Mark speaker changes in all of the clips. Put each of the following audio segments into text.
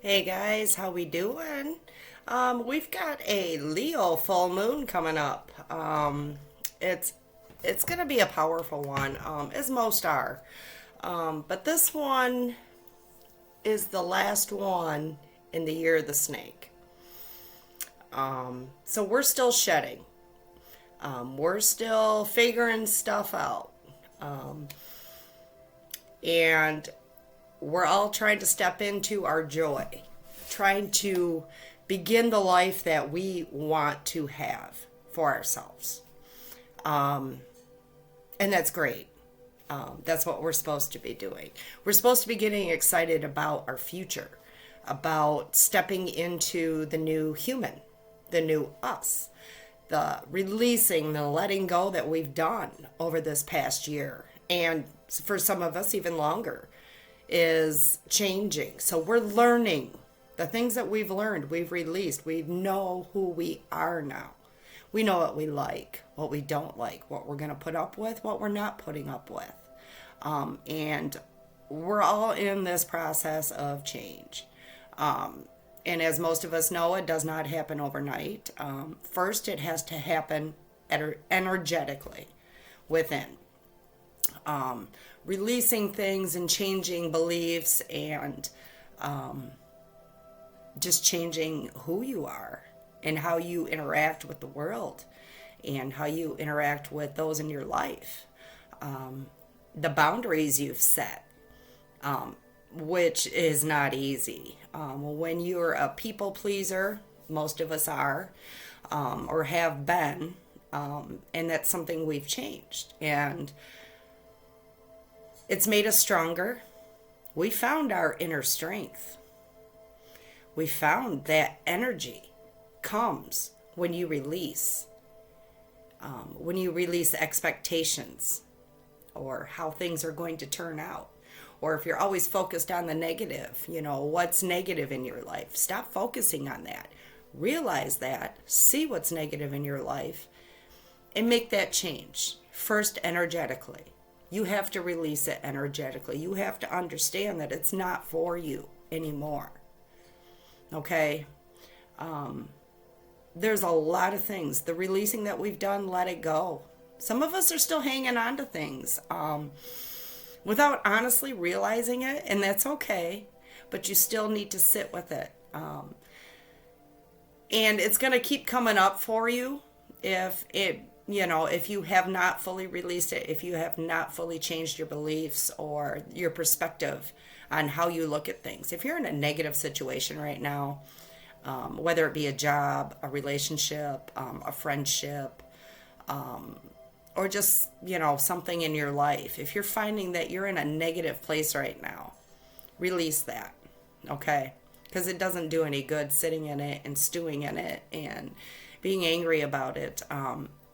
Speaker 1: Hey guys, how we doing? We've got a Leo full moon coming up. It's gonna be a powerful one, as most are. But this one is the last one in the year of the snake. So we're still shedding. We're still figuring stuff out. And we're all trying to step into our joy, trying to begin the life that we want to have for ourselves. And that's great. That's what we're supposed to be doing. We're supposed to be getting excited about our future, about stepping into the new human, the new us, the releasing, the letting go that we've done over this past year. And for some of us, even longer, is changing. So we're learning the things that we've learned, we've released. We know who we are now. We know what we like, what we don't like, what we're going to put up with, what we're not putting up with. And we're all in this process of change. And as most of us know, it does not happen overnight. First, it has to happen energetically within. Releasing things and changing beliefs and just changing who you are and how you interact with the world and how you interact with those in your life. The boundaries you've set, which is not easy. When you're a people pleaser, most of us are, or have been, and that's something we've changed. And it's made us stronger. We found our inner strength. We found that energy comes when you release. When you release expectations or how things are going to turn out. Or if you're always focused on the negative, what's negative in your life? Stop focusing on that. Realize that. See what's negative in your life and make that change. First, energetically. You have to release it energetically. You have to understand that it's not for you anymore. Okay? There's a lot of things. The releasing that we've done, let it go. Some of us are still hanging on to things without honestly realizing it, and that's okay. But you still need to sit with it. And it's going to keep coming up for you if you have not fully released it, if you have not fully changed your beliefs or your perspective on how you look at things. If you're in a negative situation right now, whether it be a job, a relationship, a friendship, or just, something in your life, if you're finding that you're in a negative place right now, release that, okay? Because it doesn't do any good sitting in it and stewing in it and being angry about it.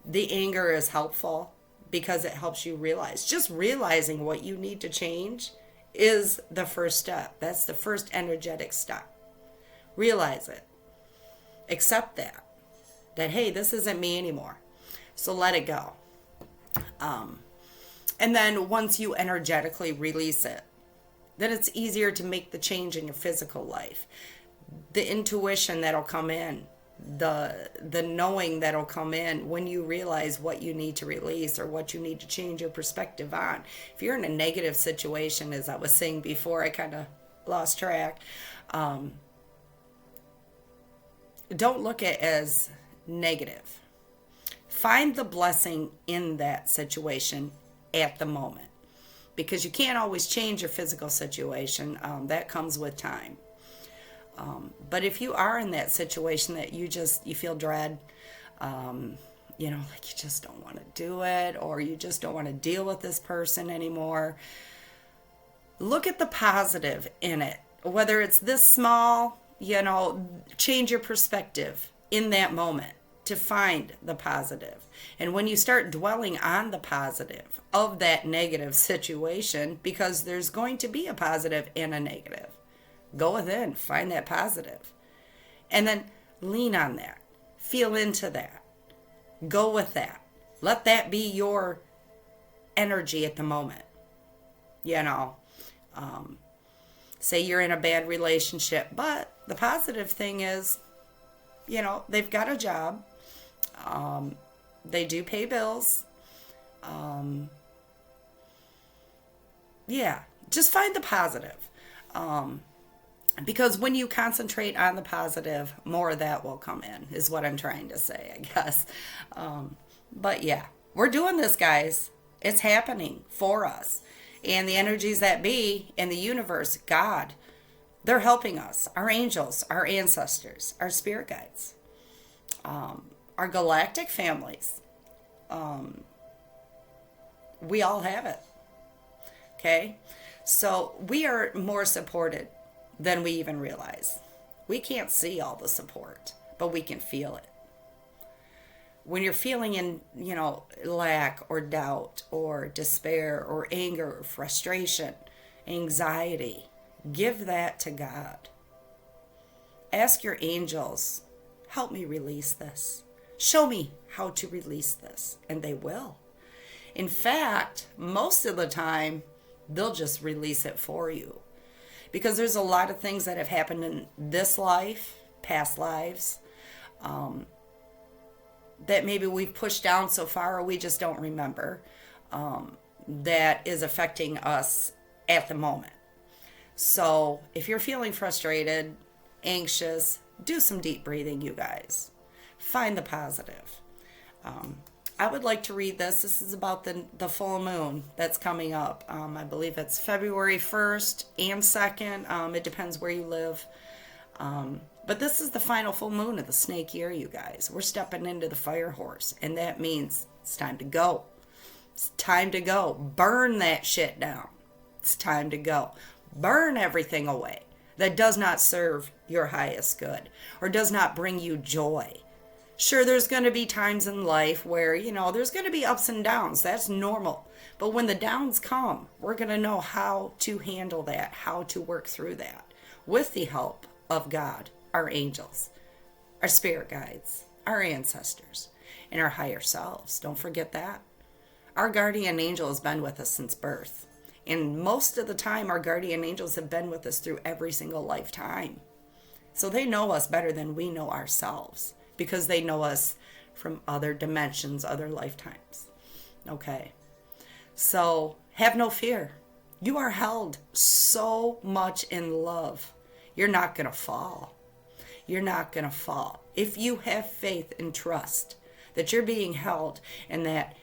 Speaker 1: The anger is helpful because it helps you realize. Just realizing what you need to change is the first step. That's the first energetic step. Realize it. Accept that. That, hey, this isn't me anymore. So let it go. And then once you energetically release it, then it's easier to make the change in your physical life. The intuition that'll come in, the knowing that'll come in when you realize what you need to release or what you need to change your perspective on. If you're in a negative situation, as I was saying before, I kind of lost track. Don't look at it as negative. Find the blessing in that situation at the moment, because you can't always change your physical situation. That comes with time. But if you are in that situation that you feel dread, like you just don't want to do it, or you just don't want to deal with this person anymore, look at the positive in it. Whether it's this small, change your perspective in that moment to find the positive. And when you start dwelling on the positive of that negative situation, because there's going to be a positive and a negative, go within, find that positive, and then lean on that. Feel into that. Go with that. Let that be your energy at the moment. Say you're in a bad relationship, but the positive thing is, they've got a job. They do pay bills. Yeah, just find the positive. Because when you concentrate on the positive, more of that will come in, is what I'm trying to say, I guess. But yeah, we're doing this, guys. It's happening for us. And the energies that be in the universe, God, they're helping us. Our angels, our ancestors, our spirit guides, our galactic families. We all have it. Okay? So we are more supported than we even realize. We can't see all the support, but we can feel it. When you're feeling in, lack or doubt or despair or anger or frustration, anxiety, give that to God. Ask your angels, help me release this. Show me how to release this. And they will. In fact, most of the time, they'll just release it for you. Because there's a lot of things that have happened in this life, past lives, that maybe we've pushed down so far or we just don't remember, that is affecting us at the moment. So if you're feeling frustrated, anxious, do some deep breathing, you guys. Find the positive. I would like to read this. This is about the full moon that's coming up. I believe it's February 1st and 2nd. It depends where you live. But this is the final full moon of the snake year, you guys. We're stepping into the fire horse, and that means it's time to go. It's time to go. Burn that shit down. It's time to go. Burn everything away that does not serve your highest good or does not bring you joy. Sure, there's going to be times in life where, there's going to be ups and downs. That's normal. But when the downs come, we're going to know how to handle that, how to work through that with the help of God, our angels, our spirit guides, our ancestors, and our higher selves. Don't forget that. Our guardian angel has been with us since birth. And most of the time, our guardian angels have been with us through every single lifetime. So they know us better than we know ourselves because they know us from other dimensions, other lifetimes. Okay. So have no fear. You are held so much in love. You're not going to fall. You're not going to fall. If you have faith and trust that you're being held and that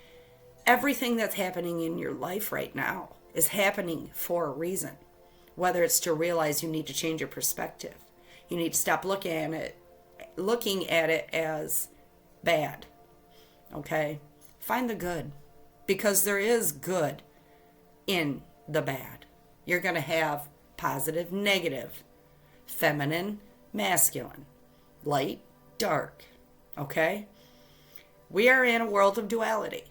Speaker 1: everything that's happening in your life right now is happening for a reason, whether it's to realize you need to change your perspective. You need to stop looking at it as bad. Okay? Find the good, because there is good in the bad. You're going to have positive, negative, feminine, masculine, light, dark. Okay? We are in a world of duality.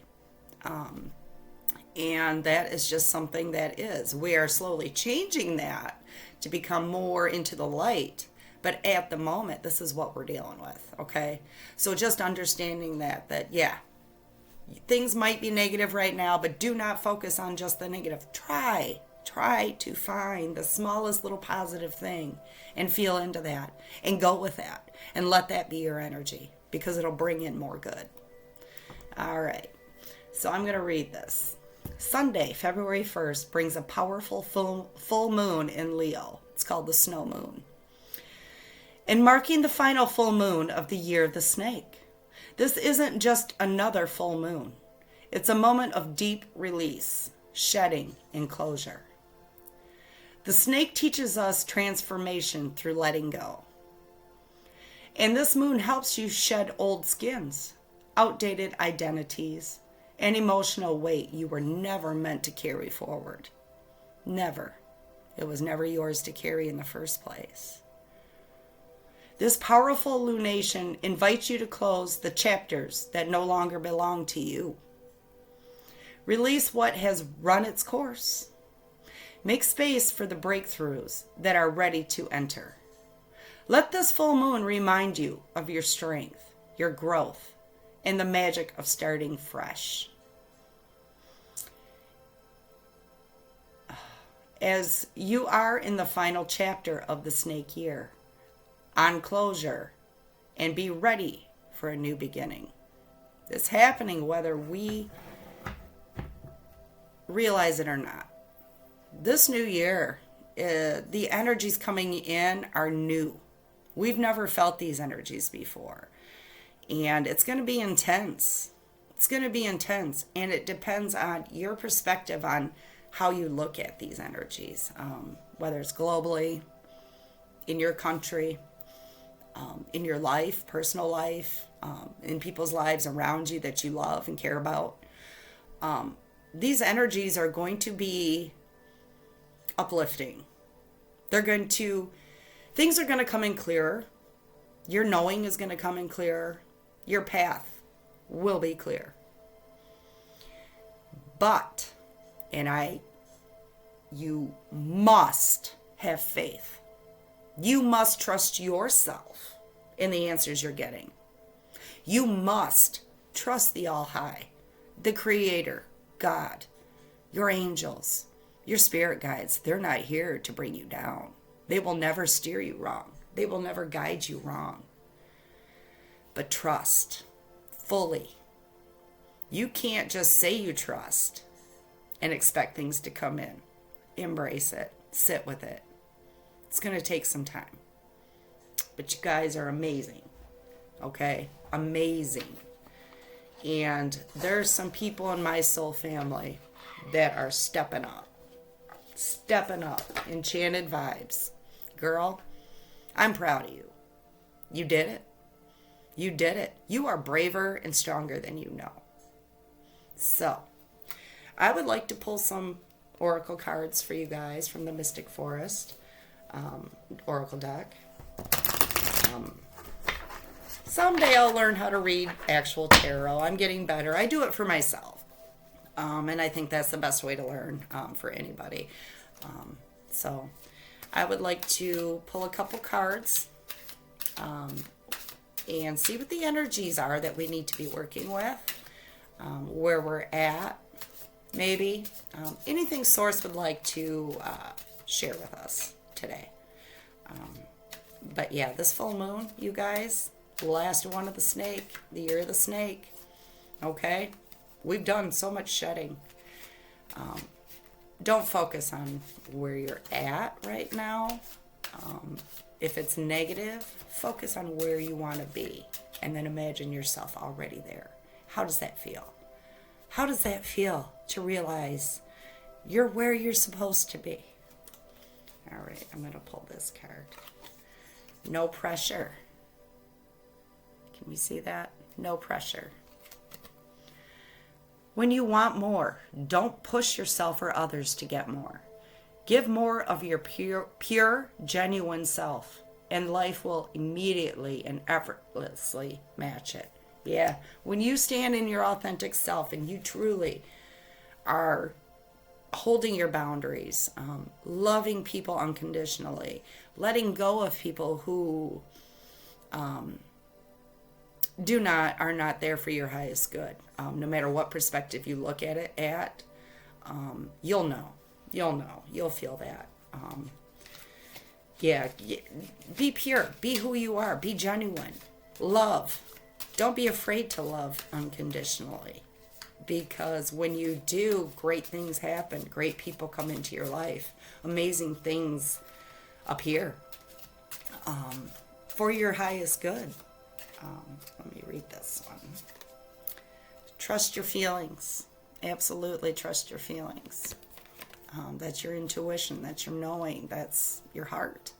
Speaker 1: And that is just something that is. We are slowly changing that to become more into the light. But at the moment, this is what we're dealing with, okay? So just understanding that yeah, things might be negative right now, but do not focus on just the negative. Try to find the smallest little positive thing and feel into that and go with that and let that be your energy because it'll bring in more good. All right, so I'm going to read this. Sunday, February 1st, brings a powerful full moon in Leo. It's called the snow moon. And marking the final full moon of the year of the snake. This isn't just another full moon. It's a moment of deep release, shedding, and closure. The snake teaches us transformation through letting go. And this moon helps you shed old skins, outdated identities, and emotional weight you were never meant to carry forward. Never. It was never yours to carry in the first place. This powerful lunation invites you to close the chapters that no longer belong to you. Release what has run its course. Make space for the breakthroughs that are ready to enter. Let this full moon remind you of your strength, your growth, and the magic of starting fresh. as you are in the final chapter of the snake year, on closure, and be ready for a new beginning. It's happening whether we realize it or not. This new year, the energies coming in are new. We've never felt these energies before. And it's going to be intense. It's going to be intense. And it depends on your perspective on how you look at these energies, whether it's globally, in your country, in your life, personal life, in people's lives around you that you love and care about. These energies are going to be uplifting. Things are going to come in clearer. Your knowing is going to come in clearer. Your path will be clear. But, you must have faith. You must trust yourself in the answers you're getting. You must trust the All High, the Creator, God, your angels, your spirit guides. They're not here to bring you down. They will never steer you wrong. They will never guide you wrong. But trust fully. You can't just say you trust and expect things to come in. Embrace it. Sit with it. It's going to take some time. But you guys are amazing. Okay? Amazing. And there's some people in my soul family that are stepping up. Stepping up. Enchanted vibes. Girl, I'm proud of you. You did it. You did it. You are braver and stronger than you know. So, I would like to pull some oracle cards for you guys from the Mystic Forest oracle deck. Someday I'll learn how to read actual tarot. I'm getting better. I do it for myself. And I think that's the best way to learn for anybody. So I would like to pull a couple cards and see what the energies are that we need to be working with, where we're at, maybe. Anything Source would like to share with us today. But yeah, this full moon, you guys, the last one of the snake, the year of the snake. Okay? We've done so much shedding. Don't focus on where you're at right now. If it's negative, focus on where you want to be. And then imagine yourself already there. How does that feel? How does that feel to realize you're where you're supposed to be? All right, I'm going to pull this card. No pressure. Can you see that? No pressure. When you want more, don't push yourself or others to get more. Give more of your pure, genuine self, and life will immediately and effortlessly match it. Yeah, when you stand in your authentic self and you truly are holding your boundaries, loving people unconditionally, letting go of people who are not there for your highest good. No matter what perspective you look at it at, you'll know. You'll feel that. Be pure. Be who you are. Be genuine. Love. Don't be afraid to love unconditionally. Because when you do, great things happen. Great people come into your life. Amazing things appear for your highest good. Let me read this one. Trust your feelings. Absolutely trust your feelings. That's your intuition. That's your knowing. That's your heart.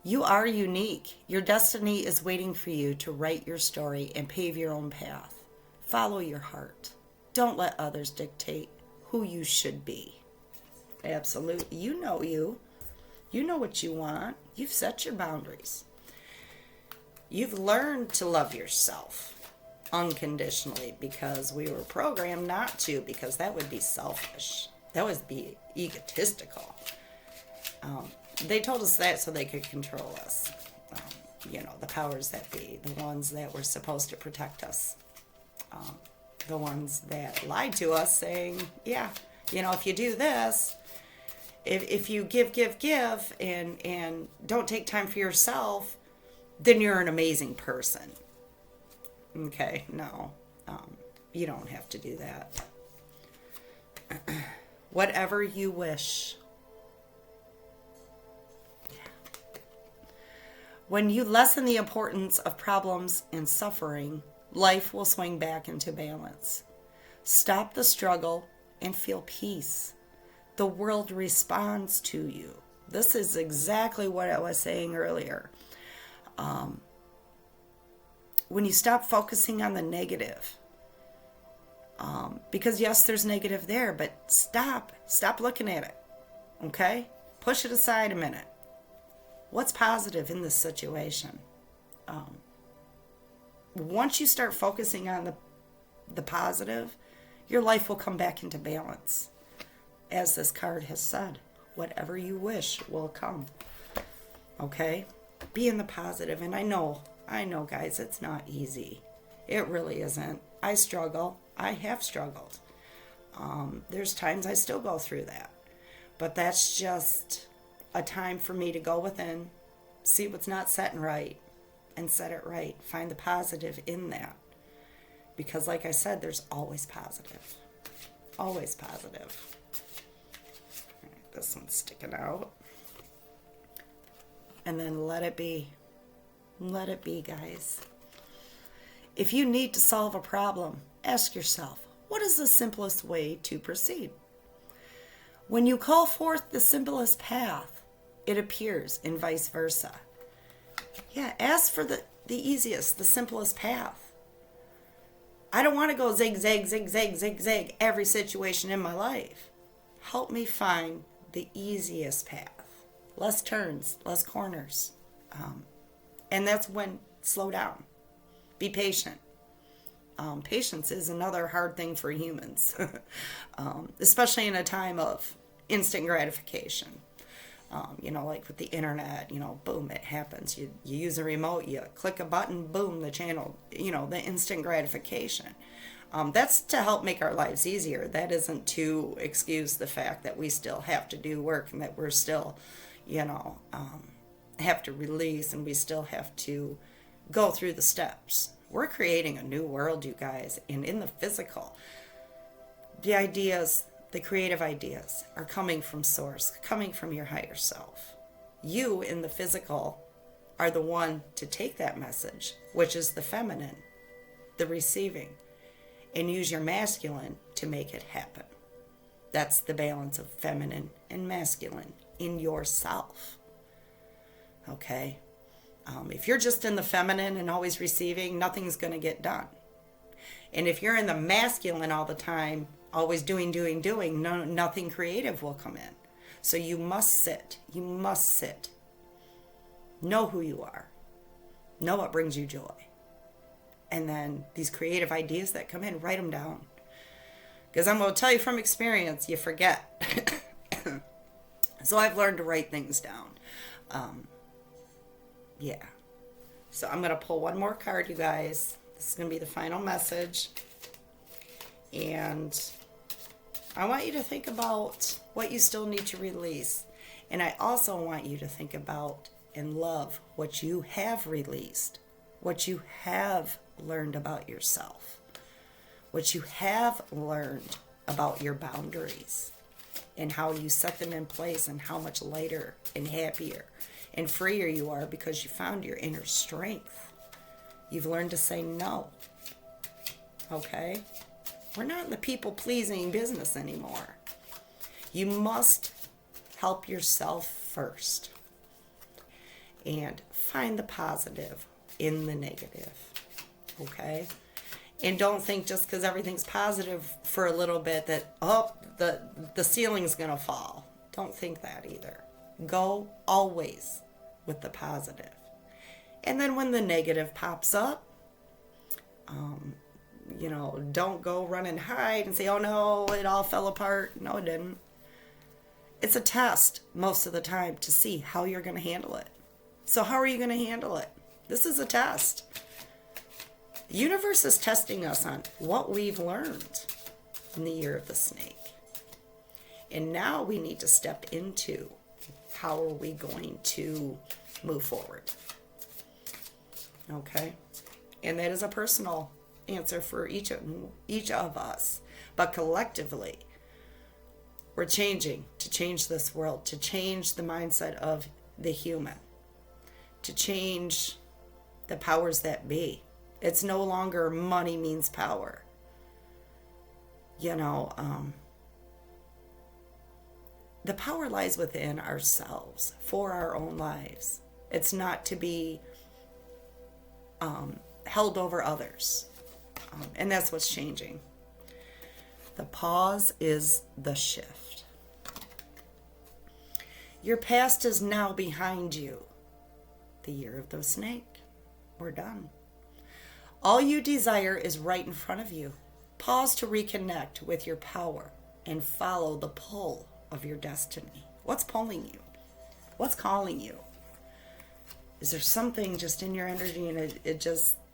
Speaker 1: You are unique. Your destiny is waiting for you to write your story and pave your own path. Follow your heart. Don't let others dictate who you should be. Absolutely. You know you. You know what you want. You've set your boundaries. You've learned to love yourself unconditionally because we were programmed not to, because that would be selfish. That would be egotistical. They told us that so they could control us. The powers that be, the ones that were supposed to protect us. The ones that lied to us saying, if you do this, If you give, and don't take time for yourself, then you're an amazing person. Okay, no, you don't have to do that. Whatever you wish. When you lessen the importance of problems and suffering, life will swing back into balance. Stop the struggle and feel peace. The world responds to you. This is exactly what I was saying earlier. When you stop focusing on the negative, because yes, there's negative there, but stop looking at it. Okay? Push it aside a minute. What's positive in this situation? Once you start focusing on the positive, your life will come back into balance. As this card has said, whatever you wish will come. Okay? Be in the positive. And I know, guys, it's not easy. It really isn't. I struggle. I have struggled. There's times I still go through that. But that's just a time for me to go within, see what's not setting right, and set it right. Find the positive in that. Because like I said, there's always positive. Always positive. All right, this one's sticking out. And then let it be. Let it be, guys. If you need to solve a problem, ask yourself, what is the simplest way to proceed? When you call forth the simplest path, it appears, and vice versa. Yeah, ask for the easiest, the simplest path. I don't want to go zigzag, zigzag, zigzag every situation in my life. Help me find the easiest path. Less turns, less corners. And that's when, slow down. Be patient. Patience is another hard thing for humans, especially in a time of instant gratification. Like with the internet, boom, it happens. You use a remote, you click a button, boom, the channel, the instant gratification. That's to help make our lives easier. That isn't to excuse the fact that we still have to do work and that we're still, have to release and we still have to go through the steps. We're creating a new world, you guys, and in the physical, the ideas, the creative ideas are coming from source, coming from your higher self. You in the physical are the one to take that message, which is the feminine, the receiving, and use your masculine to make it happen. That's the balance of feminine and masculine in yourself. Okay? If you're just in the feminine and always receiving, nothing's going to get done. And if you're in the masculine all the time, always doing, nothing creative will come in. So you must sit. You must sit. Know who you are. Know what brings you joy. And then these creative ideas that come in, write them down. Because I'm going to tell you from experience, you forget. So I've learned to write things down. Yeah. So I'm going to pull one more card, you guys. This is going to be the final message. And I want you to think about what you still need to release. And I also want you to think about and love what you have released, what you have learned about yourself, what you have learned about your boundaries, and how you set them in place, and how much lighter and happier and freer you are because you found your inner strength. You've learned to say no. Okay? We're not in the people-pleasing business anymore. You must help yourself first. And find the positive in the negative. Okay? And don't think just because everything's positive for a little bit that, the ceiling's going to fall. Don't think that either. Go always with the positive. And then when the negative pops up, don't go run and hide and say, oh no, it all fell apart. No, it didn't. It's a test most of the time to see how you're going to handle it. So how are you going to handle it? This is a test. The universe is testing us on what we've learned in the year of the snake. And now we need to step into how are we going to move forward. Okay? And that is a personal answer for each of us. But collectively, we're changing to change this world, to change the mindset of the human, to change the powers that be. It's no longer money means power. The power lies within ourselves for our own lives. It's not to be held over others. And that's what's changing. The pause is the shift. Your past is now behind you. The year of the snake. We're done. All you desire is right in front of you. Pause to reconnect with your power and follow the pull of your destiny. What's pulling you? What's calling you? Is there something just in your energy and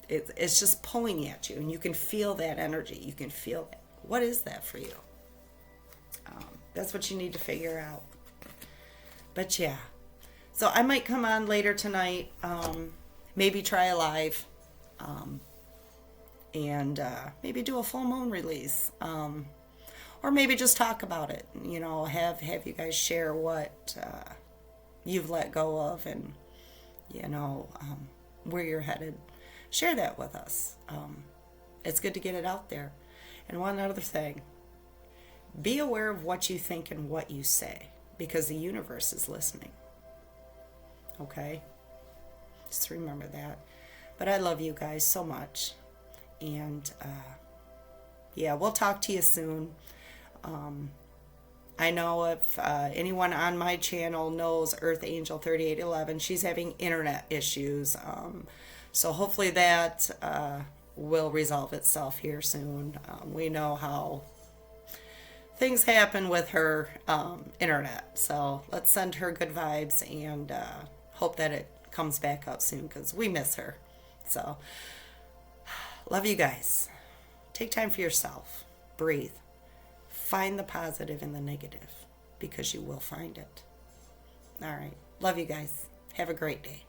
Speaker 1: it's just pulling at you, and you can feel that energy. You can feel it. What is that for you? That's what you need to figure out. But yeah, so I might come on later tonight, maybe try a live, and maybe do a full moon release, or maybe just talk about it. Have you guys share what you've let go of, and where you're headed. Share that with us. It's good to get it out there. And one other thing, be aware of what you think and what you say, because the universe is listening. Okay? Just remember that. But I love you guys so much. And we'll talk to you soon. I know if anyone on my channel knows Earth Angel 3811, she's having internet issues. So hopefully that will resolve itself here soon. We know how things happen with her internet. So let's send her good vibes and hope that it comes back up soon, because we miss her. So love you guys. Take time for yourself. Breathe. Find the positive in the negative, because you will find it. All right. Love you guys. Have a great day.